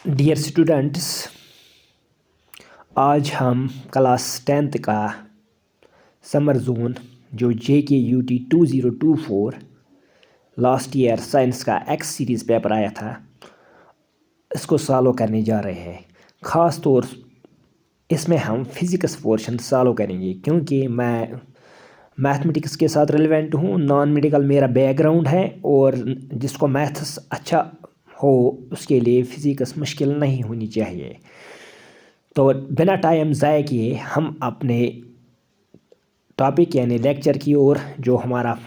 Dear students, आज हम class 10th का समर जोन जो JKUT 2024 लास्ट ईयर साइंस का एक्स सीरीज़ पेपर आया था इसको सॉल्व करने जा रहे हैं। ख़ास तौर इसमें हम फिज़िक्स पोर्शन सॉल्व करेंगे क्योंकि मैं मैथमेटिक्स के साथ रिलेवेंट हूँ। नॉन मेडिकल मेरा बैकग्राउंड है और जिसको मैथ्स अच्छा हो उसके लिए फ़िज़िक्स मुश्किल नहीं होनी चाहिए। तो बिना टाइम ज़ाया किए हम अपने टॉपिक यानी लेक्चर की ओर जो हमारा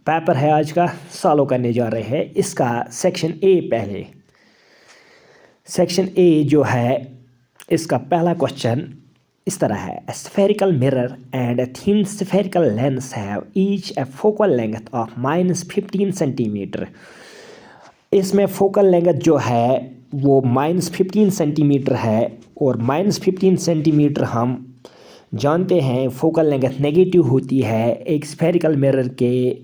पेपर है आज का सॉल्व करने जा रहे हैं। इसका सेक्शन ए पहले सेक्शन ए जो है इसका पहला क्वेश्चन इस तरह है। ए spherical mirror and a thin spherical lens have each A focal length of -15 centimetre. इसमें फोकल लेंथ जो है वो -15 सेंटीमीटर है और -15 सेंटीमीटर हम जानते हैं फोकल लेंथ नेगेटिव होती है एक स्फेरिकल मिरर के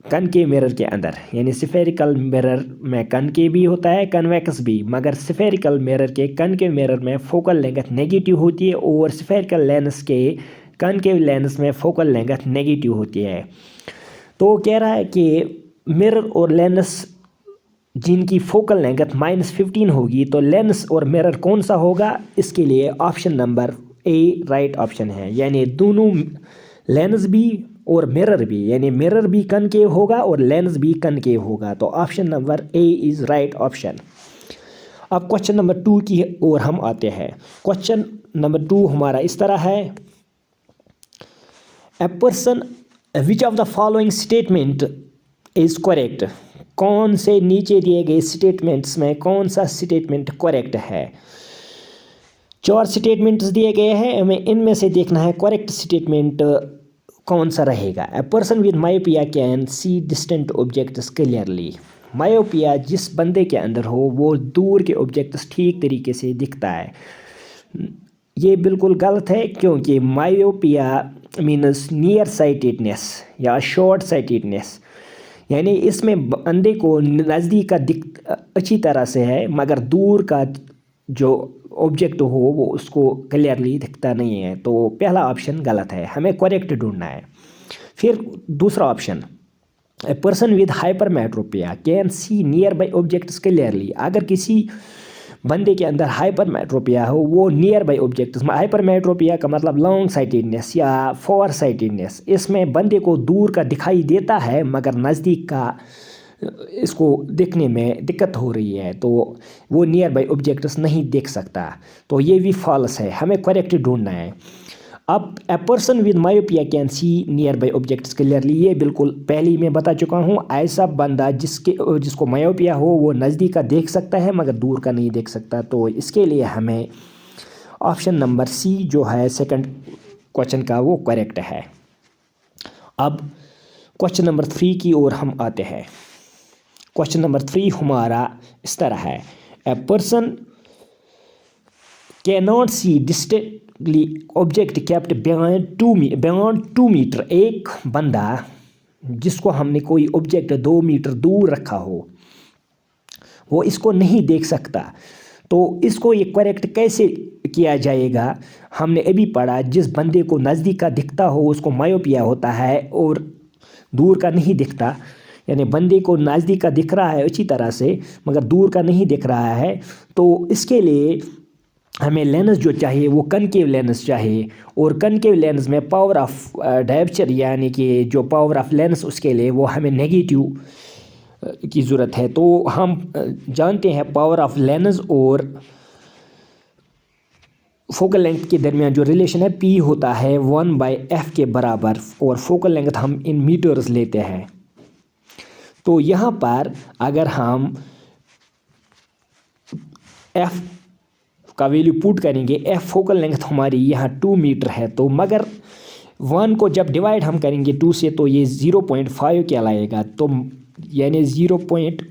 कनकेव मिरर के अंदर। यानी स्फेरिकल मिरर में कनकेव भी होता है कन्वेक्स भी, मगर स्फेरिकल मिरर के कनकेव मिरर में फोकल लेंथ नेगेटिव होती है और स्फेरिकल लेंस के कनकेव लेंस में फोकल लेंथ नेगेटिव होती है। तो कह रहा है कि मिरर और लेंस जिनकी फोकल लेंथ -15 होगी तो लेंस और मिरर कौन सा होगा, इसके लिए option number A right option है। यानी दोनों लेंस भी और मिरर भी, यानी मिरर भी कनकेव होगा और लेंस भी कनकेव होगा। तो option number A is right option. अब क्वेश्चन नंबर 2 की ओर हम आते हैं। क्वेश्चन नंबर 2 हमारा इस तरह है। A person which of the following statement is correct. कौन से नीचे दिए गए स्टेटमेंट्स में कौन सा स्टेटमेंट करेक्ट है। 4 स्टेटमेंट्स दिए गए हैं, हमें इनमें से देखना है करेक्ट स्टेटमेंट कौन सा रहेगा। A person with myopia can see distant objects clearly. Myopia जिस बंदे के अंदर हो वो दूर के ऑब्जेक्ट्स ठीक तरीके से दिखता है। ये बिल्कुल गलत है क्योंकि मायोपिया मीन्स नियर साइटेडनेस या शॉर्ट साइटेडनेस, यानी इसमें बंदे को नज़दीक का दिख अच्छी तरह से है मगर दूर का जो ऑब्जेक्ट हो वो उसको क्लियरली दिखता नहीं है। तो पहला ऑप्शन गलत है, हमें करेक्ट ढूंढना है। फिर दूसरा option, a person with hypermetropia can see near by objects clearly. अगर किसी बंदे के अंदर हाइपरमेट्रोपिया हो वो नियर बाई ऑब्जेक्ट्स, हाइपरमेट्रोपिया का मतलब लॉन्ग साइटेडनेस या फॉर साइटेडनेस, इसमें बंदे को दूर का दिखाई देता है मगर नज़दीक का इसको देखने में दिक्कत हो रही है, तो वो नियर बाई ऑब्जेक्ट्स नहीं देख सकता। तो ये भी फॉल्स है, हमें करेक्ट ढूंढना है। अब a person with myopia can see near by objects clearly, ये बिल्कुल पहले ही मैं बता चुका हूँ। ऐसा बंदा जिसको मायोपिया हो वो नज़दीक का देख सकता है मगर दूर का नहीं देख सकता। तो इसके लिए हमें ऑप्शन नंबर सी जो है सेकंड क्वेश्चन का वो करेक्ट है। अब क्वेश्चन नंबर 3 की ओर हम आते हैं। क्वेश्चन नंबर 3 हमारा इस तरह है। A person can not see distantly object kept beyond 2 metre. एक बंदा जिसको हमने कोई ऑब्जेक्ट 2 मीटर दूर रखा हो वो इसको नहीं देख सकता। तो इसको ये करेक्ट कैसे किया जाएगा, हमने अभी पढ़ा जिस बंदे को नज़दीक का दिखता हो उसको मायोपिया होता है और दूर का नहीं दिखता। यानी बंदे को नज़दीक का दिख रहा है अच्छी तरह से मगर दूर का नहीं दिख रहा है। तो इसके लिए हमें लेंस जो चाहिए वो कनकेव लेंस चाहिए और कनकेव लेंस में पावर ऑफ डायप्चर यानी कि जो पावर ऑफ लेंस उसके लिए वो हमें नेगेटिव की ज़रूरत है। तो हम जानते हैं पावर ऑफ लेंस और फोकल लेंथ के दरमियान जो रिलेशन है P होता है 1/f के बराबर और फोकल लेंथ हम इन मीटर्स लेते हैं। तो यहाँ पर अगर हम f का वैल्यू पुट करेंगे, f फोकल लेंथ हमारी यहाँ 2 मीटर है, तो मगर 1 को जब डिवाइड हम करेंगे 2 से तो ये 0.5 कहलाएगा। तो यानी 0.5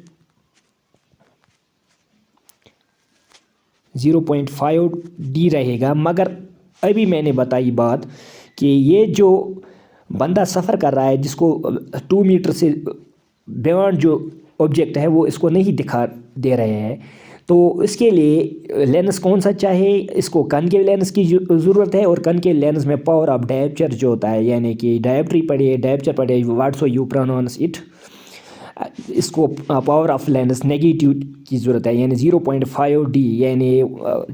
d रहेगा। मगर अभी मैंने बताई बात कि ये जो बंदा सफ़र कर रहा है जिसको 2 मीटर से बियॉन्ड जो ऑब्जेक्ट है वो इसको नहीं दे रहे हैं। तो इसके लिए लेंस कौन सा चाहिए, इसको कनकेव लेंस की ज़रूरत है। और कनकेव लेंस में पावर ऑफ डायप्चर जो होता है, यानी कि डायप्चर पढ़े what so you pronounce it, इसको पावर ऑफ लेंस नेगेटिव की ज़रूरत है, यानी 0.5D। यानी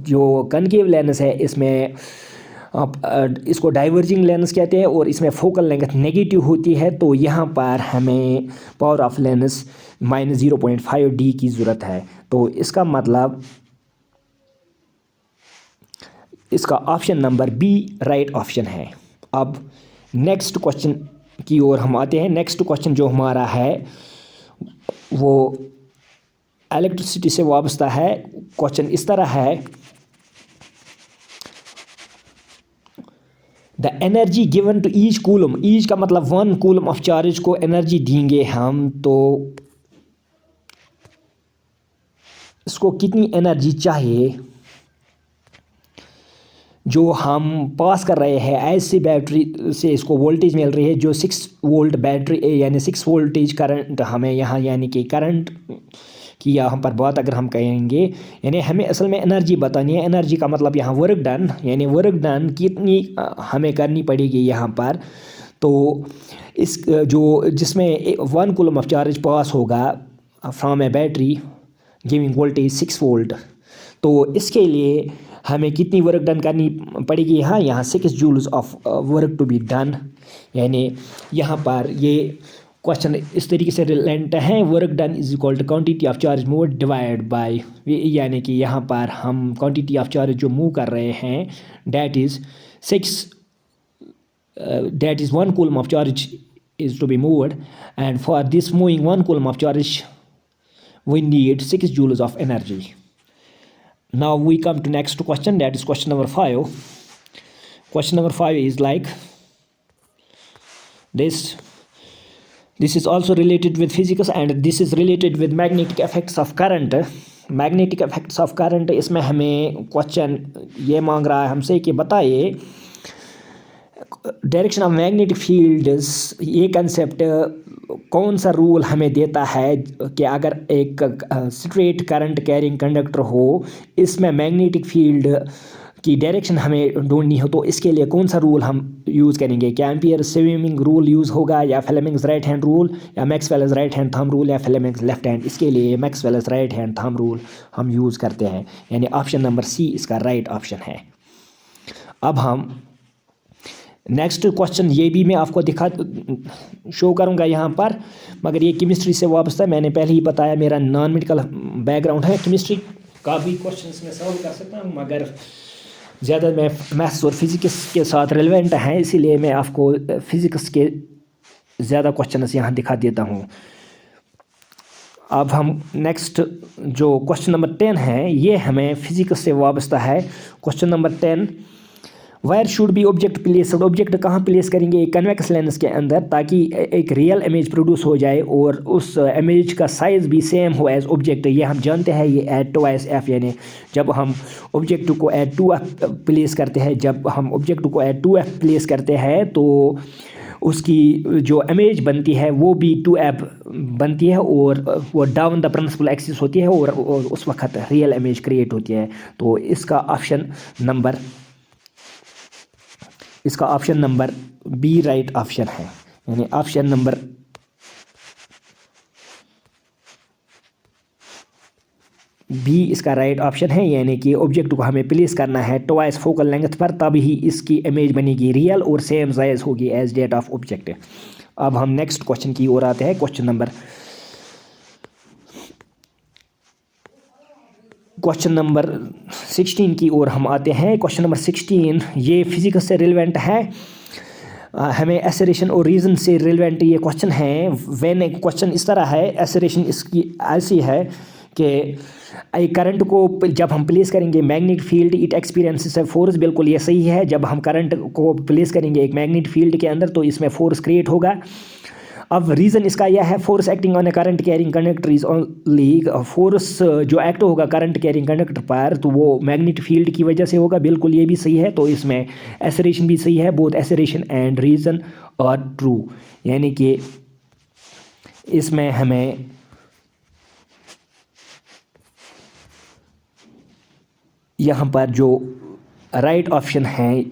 जो कनकेव लेंस है इसमें इसको डाइवर्जिंग लेंस कहते हैं और इसमें फोकल लेंथ नेगेटिव होती है। तो यहाँ पर हमें पावर ऑफ लेंस -0.5D की ज़रूरत है। तो इसका मतलब इसका option number B right option है। अब नेक्स्ट क्वेश्चन की ओर हम आते हैं। नेक्स्ट क्वेश्चन जो हमारा है वो इलेक्ट्रिसिटी से वाबस्ता है। क्वेश्चन इस तरह है, the energy given to each coulomb, each का मतलब 1 कूलम ऑफ चार्ज को एनर्जी देंगे हम, तो इसको कितनी एनर्जी चाहिए जो हम पास कर रहे हैं। ऐसी बैटरी से इसको वोल्टेज मिल रही है जो 6 वोल्ट बैटरी, यानी 6 वोल्टेज करंट हमें यहाँ, यानी कि करंट की यहाँ पर बात अगर हम कहेंगे, यानी हमें असल में एनर्जी बतानी है। एनर्जी का मतलब यहाँ वर्क डन, यानी वर्क डन कितनी हमें करनी पड़ेगी यहाँ पर। तो इस जो जिसमें 1 कूलम ऑफ चार्ज पास होगा from A battery giving voltage 6 volt, तो इसके लिए हमें कितनी वर्क डन करनी पड़ेगी। यहाँ 6 joules of work to be done. यानी यहाँ पर ये क्वेश्चन इस तरीके से रिलेटेड है, work done is equal to quantity of charge move divide by, यानी कि यहाँ पर हम क्वांटिटी ऑफ चार्ज जो मूव कर रहे हैं that is 1 coulomb of charge is to be moved, and for this moving 1 coulomb of charge we need 6 joules of energy. Now we come to next question, that is question number 5. Question number 5 is like this is also related with physics and this is related with magnetic effects of current. Magnetic effects of current, इसमें हमें question ये मांग रहा है हमसे कि बताइए direction of magnetic fields, ये कंसेप्ट कौन सा रूल हमें देता है कि अगर एक स्ट्रेट करंट कैरिंग कंडक्टर हो, इसमें मैग्नेटिक फील्ड की डायरेक्शन हमें ढूंढनी हो, तो इसके लिए कौन सा रूल हम यूज़ करेंगे। क्या एम्पियर स्विमिंग रूल यूज़ होगा, या फ्लेमिंग्स राइट हैंड रूल, या Maxwell's right hand thumb rule, या फ्लेमिंग्स लेफ्ट हैंड। इसके लिए Maxwell's right hand thumb rule हम यूज़ करते हैं, यानी ऑप्शन नंबर सी इसका राइट ऑप्शन है। अब हम नेक्स्ट क्वेश्चन, ये भी मैं आपको शो करूंगा यहाँ पर, मगर ये केमिस्ट्री से वाबस्ता है। मैंने पहले ही बताया मेरा नॉन मेडिकल बैकग्राउंड है, केमिस्ट्री का भी क्वेश्चन मैं सॉल्व कर सकता हूँ, मगर ज़्यादा मैं मैथ्स और फिज़िक्स के साथ रिलेवेंट है, इसीलिए मैं आपको फिज़िक्स के ज़्यादा क्वेश्चन यहाँ दिखा देता हूँ। अब हम नेक्स्ट जो क्वेश्चन नंबर 10 है, ये हमें फिज़िक्स से वाबस्ता है। Question number 10, wire should be object place, object कहाँ प्लेस करेंगे एक कन्वेक्स लेंस के अंदर, ताकि एक रियल इमेज प्रोड्यूस हो जाए और उस इमेज का साइज़ भी सेम हो एज ऑब्जेक्ट। ये हम जानते हैं, ये एट टवाइस एफ, यानी जब हम ऑब्जेक्ट को एट 2f प्लेस करते हैं, जब हम ऑब्जेक्ट को एट 2f प्लेस करते हैं तो उसकी जो इमेज बनती है वो भी 2f बनती है और वो डाउन द प्रिंसिपल एक्सिस होती है और उस वक्त रियल इमेज क्रिएट होती है। तो इसका option number B right option है, यानी ऑप्शन नंबर बी इसका राइट ऑप्शन है। यानी कि ऑब्जेक्ट को हमें प्लेस करना है ट्वाइस फोकल लेंथ पर, तभी इसकी इमेज बनेगी रियल और सेम साइज होगी एज डेट ऑफ ऑब्जेक्ट। अब हम नेक्स्ट क्वेश्चन की ओर आते हैं। क्वेश्चन नंबर 16 की ओर हम आते हैं। क्वेश्चन नंबर 16 ये फिजिक्स से रिलेवेंट है, हमें एसरेशन और रीज़न से रिलेवेंट ये क्वेश्चन है। व्हेन क्वेश्चन इस तरह है, एसरेशन इसकी ऐसी है कि एक करंट को जब हम प्लेस करेंगे magnetic field it experiences a force, बिल्कुल ये सही है। जब हम करंट को प्लेस करेंगे एक मैग्नेटिक फील्ड के अंदर तो इसमें फोर्स क्रिएट होगा। अब रीज़न इसका यह है, force acting on A current carrying conductor is only, force जो एक्ट होगा करंट कैरिंग कंडक्टर पर तो वो मैग्नेटिक फील्ड की वजह से होगा, बिल्कुल ये भी सही है। तो इसमें एसरेशन भी सही है, बोथ एसरेशन एंड रीज़न और ट्रू, यानी कि इसमें हमें यहाँ पर जो राइट ऑप्शन है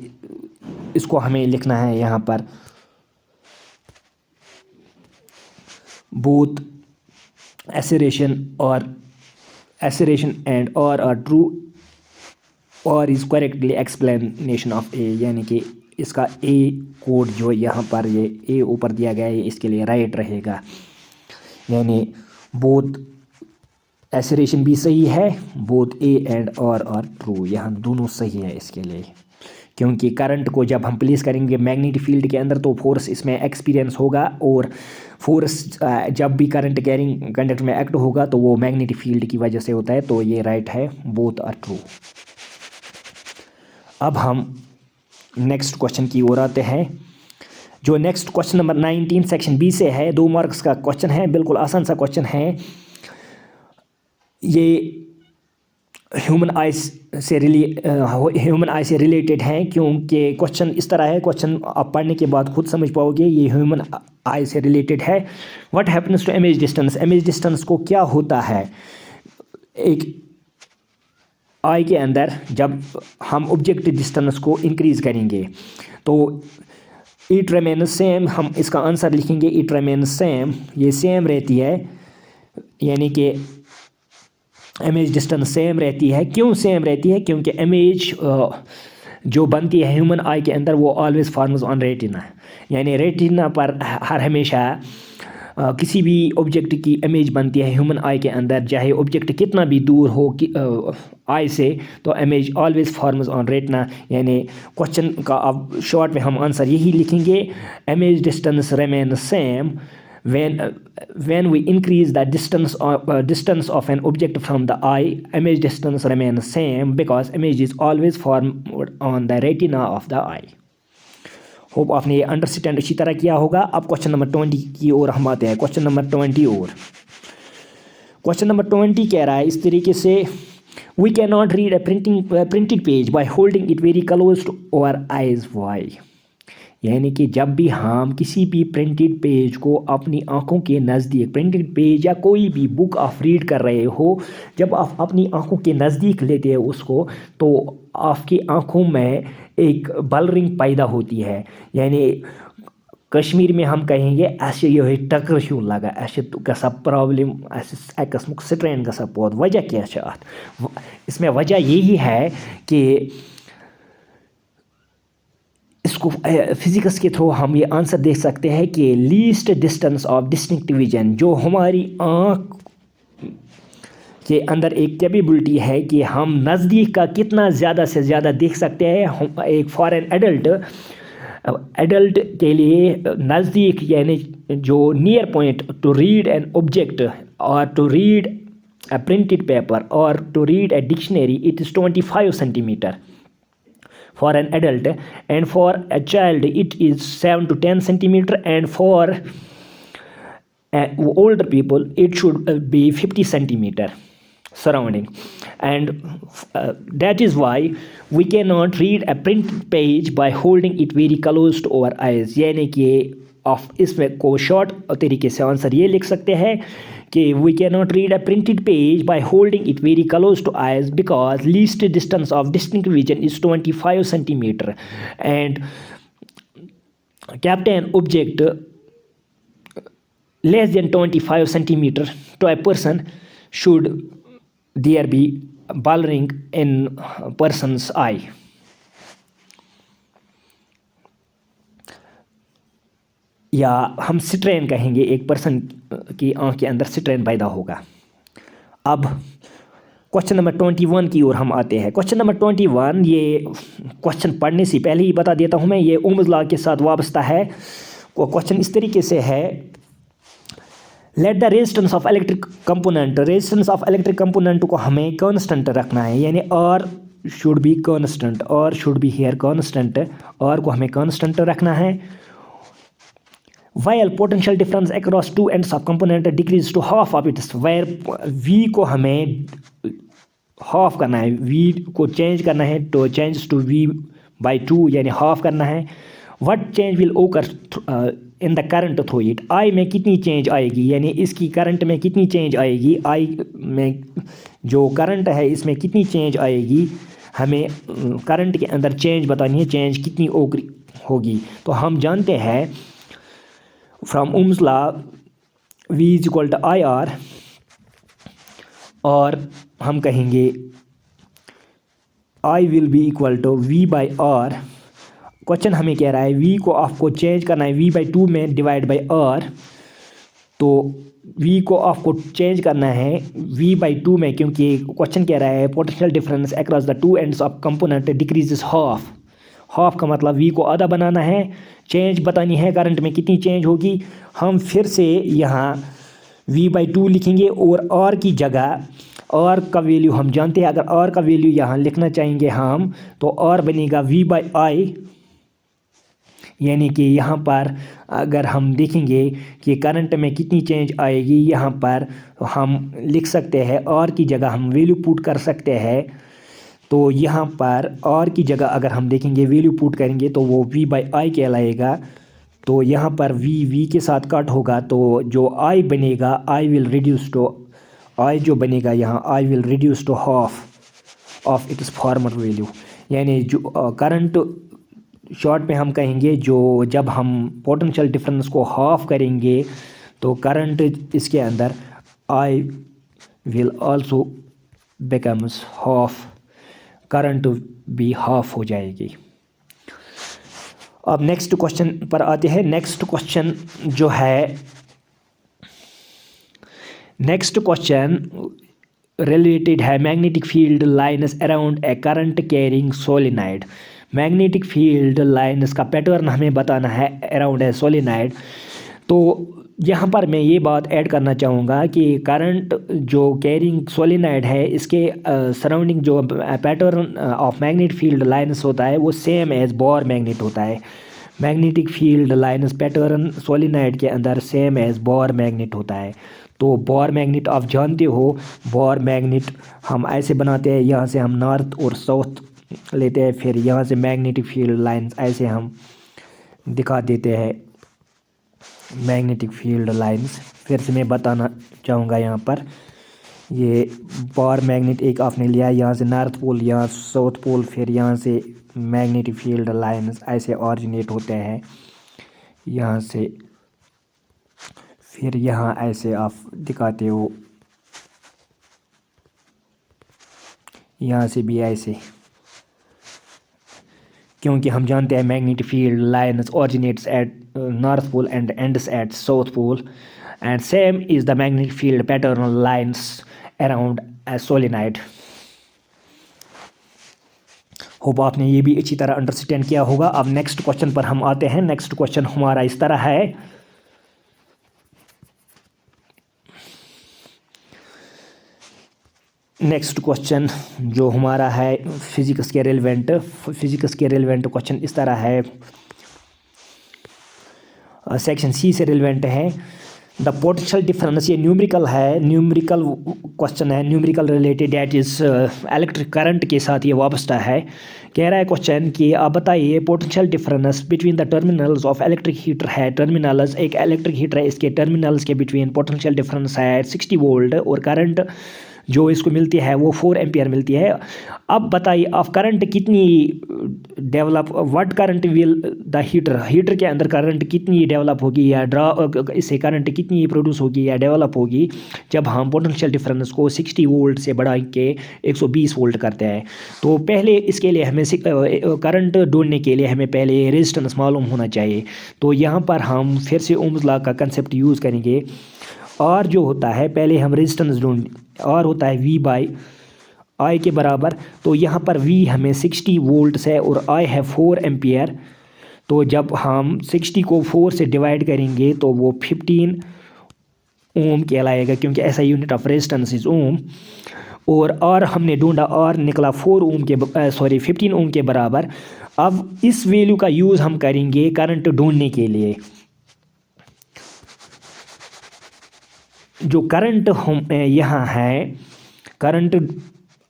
इसको हमें लिखना है यहाँ पर both assertion and or are true or is correctly explanation of A, यानी कि इसका A कोड जो यहाँ पर ये A ऊपर दिया गया है इसके लिए राइट रहेगा, यानी बोथ assertion भी सही है, बोथ A एंड और आर ट्रू, यहाँ दोनों सही है इसके लिए, क्योंकि करंट को जब हम प्लेस करेंगे मैग्नेटिक फील्ड के अंदर तो फोर्स इसमें एक्सपीरियंस होगा, और फोर्स जब भी करंट कैरिंग कंडक्टर में एक्ट होगा तो वो मैग्नेटिक फील्ड की वजह से होता है, तो ये राइट है, बोथ आर ट्रू। अब हम नेक्स्ट क्वेश्चन की ओर आते हैं, जो next question number 19 section B से है, 2 मार्क्स का क्वेश्चन है, बिल्कुल आसान सा क्वेश्चन है। ये ह्यूमन आई से रिलेटेड है, क्योंकि क्वेश्चन इस तरह है, क्वेश्चन आप पढ़ने के बाद खुद समझ पाओगे, ये ह्यूमन आई से रिलेटेड है। What happens to image distance, image distance को क्या होता है एक आई के अंदर जब हम ऑब्जेक्ट डिस्टेंस को इंक्रीज करेंगे, तो इट रिमेन्स सेम, हम इसका आंसर लिखेंगे इट रिमेन्स सेम, ये सेम रहती है, यानी कि इमेज डिस्टेंस सेम रहती है। क्यों सेम रहती है? क्योंकि इमेज जो बनती है ह्यूमन आई के अंदर वो ऑलवेज फॉर्म्स ऑन रेटिना, यानी रेटिना पर हर हमेशा किसी भी ऑब्जेक्ट की इमेज बनती है ह्यूमन आई के अंदर, चाहे ऑब्जेक्ट कितना भी दूर हो आई से, तो image always forms on retina, यानी क्वेश्चन का अब शॉर्ट में हम आंसर यही लिखेंगे, image distance remain same when we increase the distance of an object from the eye, image distance remains same because image is always formed on the retina of the eye. Hope आपने ये understand अच्छी तरह किया होगा। अब question number 20 की ओर हम आते हैं, क्वेश्चन नंबर 20 और क्वेश्चन नंबर 20 कह रहा है इस तरीके से, we cannot read a printed page by holding it very close to our eyes. Why? यानी कि जब भी हम किसी भी प्रिंटेड पेज को अपनी आंखों के नज़दीक, प्रिंटेड पेज या कोई भी बुक आप रीड कर रहे हो, जब आप अपनी आंखों के नज़दीक लेते हो उसको, तो आपकी आंखों में एक बलरिंग पैदा होती है, यानी कश्मीर में हम कहेंगे ऐसे ये टक्कर क्यों लगा, ऐसे गसा प्रॉब्लम, ऐसे कस्मुक स्ट्रेन गसा पौध, वजह क्या है? इसमें वजह यही है कि इसको फिजिक्स के थ्रू हम ये आंसर देख सकते हैं कि least distance of distinct vision, जो हमारी आँख के अंदर एक कैपेबिलिटी है कि हम नज़दीक का कितना ज़्यादा से ज़्यादा देख सकते हैं। हम एक फॉर एन एडल्ट के लिए नज़दीक, यानी जो near point to read an object और to read a printed paper or to read a dictionary, it is 25 centimeter for an adult, and for a child it is 7 to 10 centimeter, and for older people it should be 50 centimeter surrounding, and that is why we cannot read a printed page by holding it very close to our eyes। यानी कि आप इसमें को short तरीके से answer ये लिख सकते हैं कि we cannot read a printed page by holding it very close to eyes because least distance of distinct vision is 25 centimeter, and kept an object less than 25 centimeter to a person should there be ballering in person's eye। या हम strain कहेंगे, एक person की आँख के अंदर strain पैदा होगा। अब क्वेश्चन नंबर 21 की ओर हम आते हैं। क्वेश्चन नंबर 21, ये क्वेश्चन पढ़ने से पहले ही बता देता हूँ मैं, ये ओम्स लॉ के साथ वाबस्ता है। क्वेश्चन इस तरीके से है, let the resistance of electric component, resistance of electric component को हमें कांस्टेंट रखना है, यानी R should be constant, R should be here constant, R को हमें कांस्टेंट रखना है। while potential difference across two ends of component decrease to half of its, where v को हमें हाफ करना है, v को चेंज करना है तो चेंज टू v by 2, यानी हाफ करना है। what change will occur in the current through it, I में कितनी चेंज आएगी, यानी इसकी करंट में कितनी चेंज आएगी, I में जो करंट है इसमें कितनी चेंज आएगी हमें करंट के अंदर चेंज बतानी है, चेंज कितनी होगी। तो हम जानते हैं from Ohm's law V is equal to IR, और हम कहेंगे I will be equal to V/R। Question हमें कह रहा है V को आपको चेंज करना है V/2 में डिवाइड बाई R, तो V को आपको चेंज करना है V/2 में, क्योंकि क्वेश्चन कह रहा है potential difference across the two ends of component decreases half. Half का मतलब V को आधा बनाना है, चेंज बतानी है करंट में कितनी चेंज होगी। हम फिर से यहाँ V/2 लिखेंगे और R की जगह R का वैल्यू हम जानते हैं, अगर R का वैल्यू यहाँ लिखना चाहेंगे हम, तो R बनेगा V/I, यानी कि यहाँ पर अगर हम देखेंगे कि करंट में कितनी चेंज आएगी, यहाँ पर हम लिख सकते हैं R की जगह हम वैल्यू पुट कर सकते हैं। तो यहाँ पर R की जगह अगर हम देखेंगे वैल्यू पुट करेंगे तो वो V/I कहलाएगा। तो यहाँ पर V के साथ कट होगा, तो जो I बनेगा I will reduce to I जो बनेगा यहाँ I will reduce to half of its former value, यानी जो करंट शॉर्ट में हम कहेंगे जो जब हम पोटेंशियल डिफरेंस को हाफ करेंगे तो करंट इसके अंदर I will also becomes half, current भी हाफ हो जाएगी। अब नेक्स्ट क्वेश्चन पर आते हैं। नेक्स्ट क्वेश्चन जो है, नेक्स्ट क्वेश्चन रिलेटेड है मैग्नेटिक फील्ड लाइन्स अराउंड ए current carrying solenoid. Magnetic field lines का पैटर्न हमें बताना है अराउंड ए सोलेनाइड। तो यहाँ पर मैं ये बात ऐड करना चाहूँगा कि करंट जो कैरिंग सोलेनाइड है इसके सराउंडिंग जो pattern of magnetic field lines होता है वो सेम एज बोर मैग्नेट होता है। Magnetic field lines pattern solenoid के अंदर सेम एज बोर मैग्नेट होता है। तो बोर मैग्नेट आप जानते हो, बोर मैग्नेट हम ऐसे बनाते हैं, यहाँ से हम नॉर्थ और साउथ लेते हैं, फिर यहाँ से मैग्नेटिक फील्ड लाइन्स ऐसे हम दिखा देते हैं मैग्नेटिक फील्ड लाइन्स। फिर से मैं बताना चाहूँगा यहाँ पर, ये बोर मैग्नेट एक आपने लिया, यहाँ से नॉर्थ पोल, यहाँ साउथ पोल, फिर यहाँ से मैग्नेटिक फील्ड लाइन्स ऐसे ऑरिजिनेट होते हैं यहाँ से, फिर यहाँ ऐसे आप दिखाते हो, यहाँ से भी ऐसे, क्योंकि हम जानते हैं magnetic field lines originates at north pole and ends at south pole, and same is the magnetic field pattern lines around a solenoid. Hope आपने ये भी अच्छी तरह अंडरस्टैंड किया होगा। अब नेक्स्ट क्वेश्चन पर हम आते हैं। नेक्स्ट क्वेश्चन हमारा इस तरह है, नेक्स्ट क्वेश्चन जो हमारा है फिजिक्स के रेलेवेंट क्वेश्चन इस तरह है, सेक्शन सी से रेलेवेंट है। द पोटेंशियल डिफरेंस, ये न्यूमेरिकल है, न्यूमेरिकल क्वेश्चन है, numerical related that is electric current के साथ ये वाबस्ता है। कह रहा है क्वेश्चन कि आप बताइए potential difference between the terminals of electric heater है। टर्मिनल्स, एक इलेक्ट्रिक हीटर है, इसके टर्मिनल्स के बिटवीन पोटेंशियल डिफरेंस है 60 वोल्ट और करंट जो इसको मिलती है वो 4 एम्पियर मिलती है। अब बताइए ऑफ करंट कितनी develop, what current will the heater के अंदर करंट कितनी डेवलप होगी या इससे करंट कितनी प्रोड्यूस होगी या डेवलप होगी जब हम पोटेंशियल डिफरेंस को 60 वोल्ट से बढ़ा के 120 वोल्ट करते हैं। तो पहले इसके लिए हमें करंट ढूंढने के लिए हमें पहले रेजिस्टेंस मालूम होना चाहिए। तो यहाँ पर हम फिर से ओम्स लॉ का कंसेप्ट यूज़ करेंगे। और जो होता है पहले हम रेजिस्टेंस ढूंढ, और होता है V/I के बराबर। तो यहाँ पर V हमें 60 वोल्ट है और I है 4 एम्पियर। तो जब हम 60 को 4 से डिवाइड करेंगे तो वो 15 ओम कहलाएगा, क्योंकि ऐसा यूनिट ऑफ रेजिस्टेंस इज ओम। और हमने ढूंढा, और निकला 15 ओम के बराबर। अब इस वैल्यू का यूज़ हम करेंगे करंट ढूंढने के लिए। जो करंट हम यहाँ है, करंट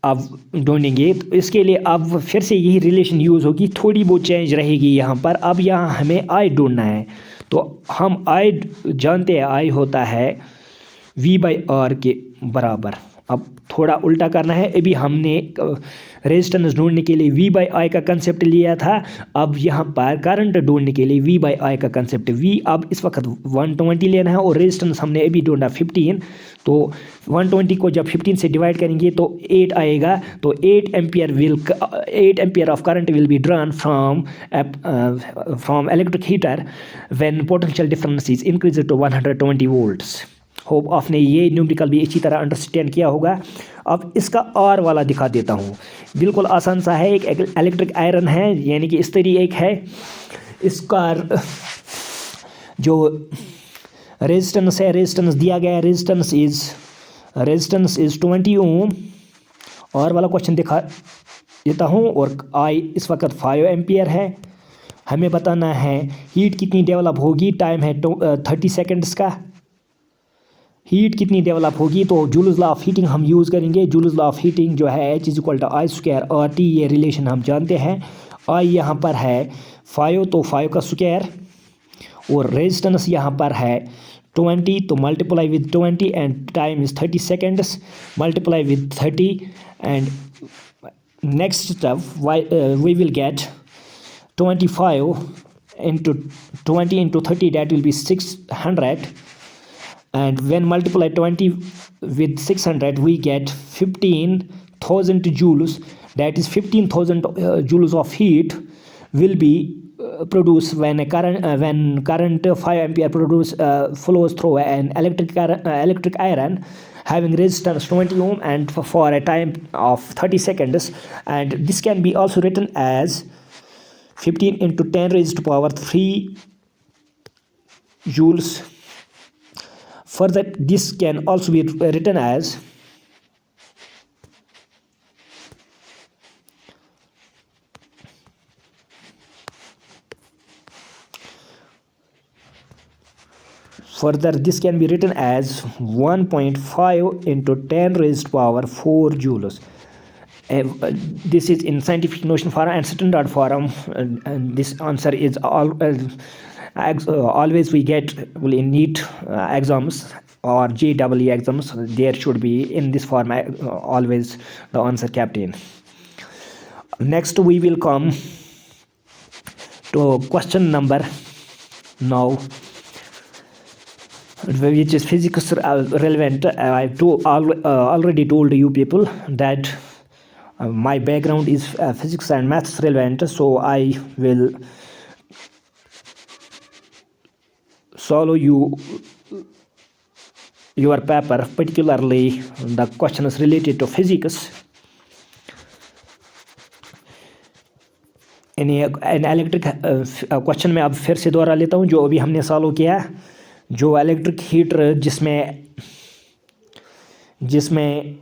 अब ढूंढेंगे तो इसके लिए अब फिर से यही रिलेशन यूज़ होगी, थोड़ी बहुत चेंज रहेगी यहाँ पर। अब यहाँ हमें I ढूंढना है, तो हम I जानते हैं, I होता है V/R के बराबर। अब थोड़ा उल्टा करना है। अभी हमने रेजिस्टेंस ढूंढने के लिए V बाई आई का कंसेप्ट लिया था, अब यहाँ पर करंट ढूंढने के लिए V बाई आई का कंसेप्ट। V अब इस वक्त 120 लेना है और रेजिस्टेंस हमने अभी ढूंढा 15, तो 120 को जब 15 से डिवाइड करेंगे तो 8 आएगा। तो 8 ampere of current will be drawn from electric heater when potential difference is increase to 120 volts. Hope आपने ये न्यूमेरिकल भी अच्छी तरह अंडरस्टैंड किया होगा। अब इसका और वाला दिखा देता हूँ, बिल्कुल आसान सा है। एक इलेक्ट्रिक आयरन है, यानी कि इस तरीके एक है, इसका जो रेजिस्टेंस है, रेजिस्टेंस दिया गया है, रेजिस्टेंस इज 20 ओम। और वाला क्वेश्चन दिखा देता हूँ। और आई इस वक्त 5 एम्पियर है। हमें बताना है हीट कितनी डेवलप होगी, टाइम है 30 सेकेंड्स का। हीट कितनी डेवलप होगी, तो जूल्स लॉ ऑफ हीटिंग हम यूज़ करेंगे। जूल्स लॉ ऑफ हीटिंग जो है H is equal to I square और T, ये रिलेशन हम जानते हैं। आई यहाँ पर है 5, तो 5 का स्क्वायर, और रेजिस्टेंस यहाँ पर है 20, तो multiply with 20 and time is 30 seconds, multiply with 30 and next step we will get 25 into 20 into 30, that will be 600, and when multiply 20 with 600 we get 15,000 joules. That is 15,000 joules of heat will be produced when current 5 ampere flows through an electric iron having resistance 20 ohm and for a time of 30 seconds. And this can be also written as 15 into 10 raised to power 3 joules. Further, this can also be written as Further, this can be written as 1.5 into 10 raised to power 4 joules. This is in scientific notion form and standard form, and this answer is always we get in NEET exams or JEE exams. There should be in this form always the answer kept in. Next we will come to question number now, which is physics relevant. I already told you people that my background is physics and maths relevant, so I will solve your paper, particularly the questions related to physics in an electric question में अब फिर से दोहरा लेता हूँ जो अभी हमने सॉल्व किया। जो इलेक्ट्रिक हीटर जिसमें